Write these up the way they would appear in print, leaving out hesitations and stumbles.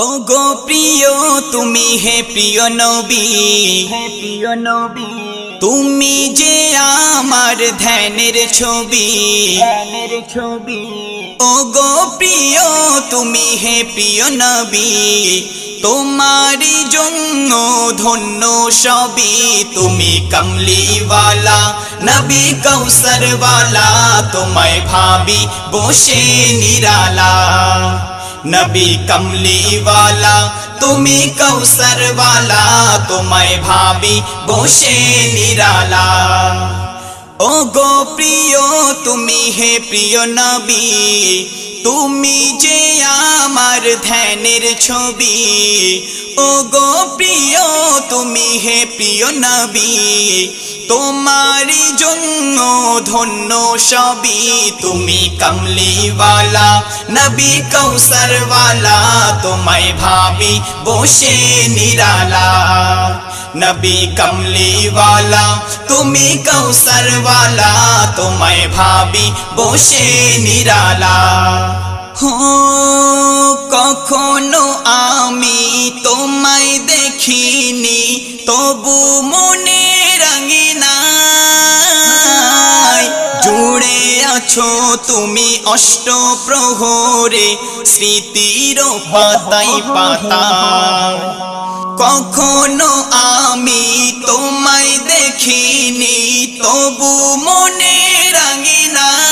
ওগো প্রিয় তুমি হে প্রিয় নবী, তুমি যে আমার ধ্যানের ছবি। ওগো প্রিয় তুমি হে প্রিয় নবী, তোমারি জন্য ধন্য সবই। তুমি কমলিওয়ালা নবী কৌসরওয়ালা, তোমায় ভাবি বসে নিরালা। নবী কমলিওয়ালা তুমি কৌসরওয়ালা, তোমায় ভাবি বসে নিরালা। ওগো প্রিয় তুমি হে প্রিয় নবী, তুমি যে আমার ধ্যানের ছবি। ওগো প্রিয় তুমি হে প্রিয় নবী, তোমারি জন্য ধন্য সবই। তুমি কমলিওয়ালা নবী কৌসরওয়ালা, তোমায় ভাবি বসে নিরালা। নবী কমলিওয়ালা তুমি কৌসরওয়ালা, তোমায় ভাবি বসে নিরালা। কখনো আমি তোমায় দেখিনি, তবু মনে রাঙিনাই। জুড়ে আছো তুমি অষ্টপ্রহরে, স্মৃতির পাতায় পাতায়। কখনো আমি তোমায় দেখিনি, তবু মনে রাঙিনাই।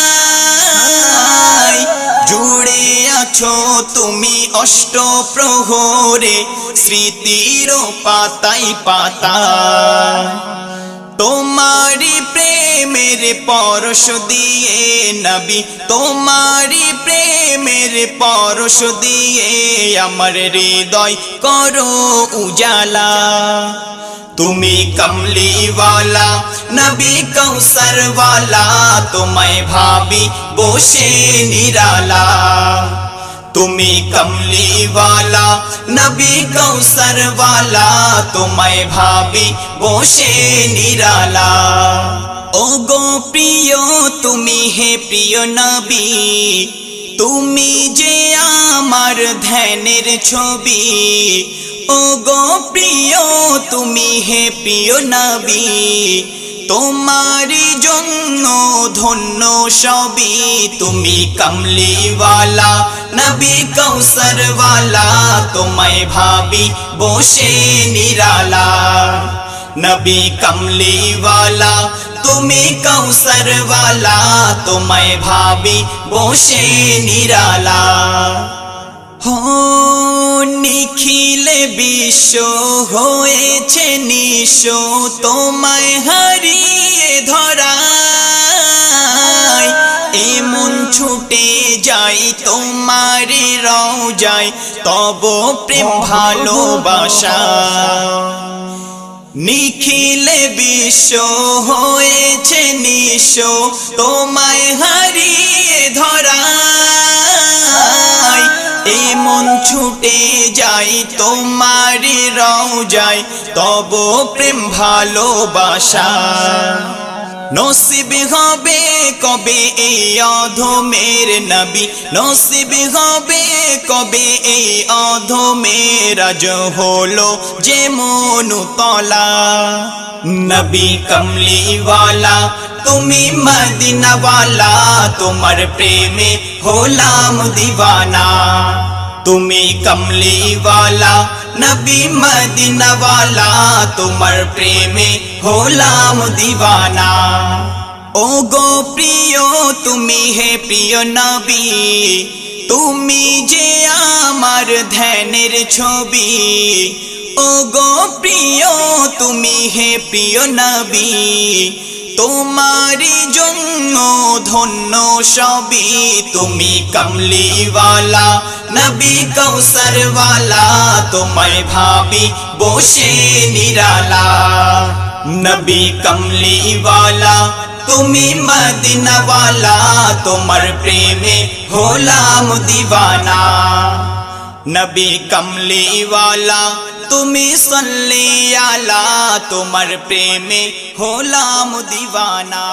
জুড়ে আছো তুমি অষ্টপ্রহরে, স্মৃতির পাতায় পাতায়। তোমারি প্রেমের পরশ দিয়ে নবী, তোমারি প্রেমের পরশ দিয়ে আমার হৃদয় করো উজালা। তুমি কমলিওয়ালা নবী কৌসরওয়ালা, তোমায় ভাবি বসে নিরালা। তুমি কমলিওয়ালা নবী কৌসরওয়ালা, তোমায় ভাবি বসে নিরালা। ওগো প্রিয় তুমি হে প্রিয় নবী, তুমি যে আমার ধ্যানের ছবি। ওগো প্রিয় তুমি হে প্রিয় নবী, তোমারি জন্য ধন্য সবই। তুমি কমলিওয়ালা নবী কৌসরওয়ালা, তোমায় ভাবি বসে নিরালা। নবী কমলিওয়ালা তুমি কৌসরওয়ালা, তোমায় ভাবি বসে নিরালা। নিখিলে বিশ্ব হয়েছে নিঃস্ব, তোমায় হারিয়ে ধরায়। এমন ছুটে যাই তোমার রওজায়, তব প্রেম ভালোবাসা। নিখিলে বিশ্ব হয়েছে নিঃস্ব, তোমায় হারিয়ে ধরায়। এমন ছুটে যাই তোমার রওজায়, তব প্রেম ভালোবাসা। নসিব হবে কবে এই অধমের নবী, নসিব হবে কবে এই অধমের। আজ হলো যে মনুতলা। নবী কমলিওয়ালা তুমি মদিনাওয়ালা, তোমার প্রেমে হলাম দিওয়ানা। তুমি কমলিওয়ালা নবী মদিনাওয়ালা, তোমার প্রেমে হলাম দিওয়ানা। ওগো প্রিয় তুমি হে প্রিয় নবী, তুমি যে আমার ধ্যানের ছবি। ওগো প্রিয় তুমি হে প্রিয় নবী, তোমারি জন্য ধন্য সবই। তুমি কমলিওয়ালা নবী কৌসরওয়ালা, তোমায় ভাবি বসে নিরালা। নবী কমলিওয়ালা তুমি মদিনাওয়ালা, তোমার প্রেমে হলাম দিওয়ানা। নবী কমলিওয়ালা তুমি সল্লি আলা, তোমার প্রেমে হলাম দিওয়ানা।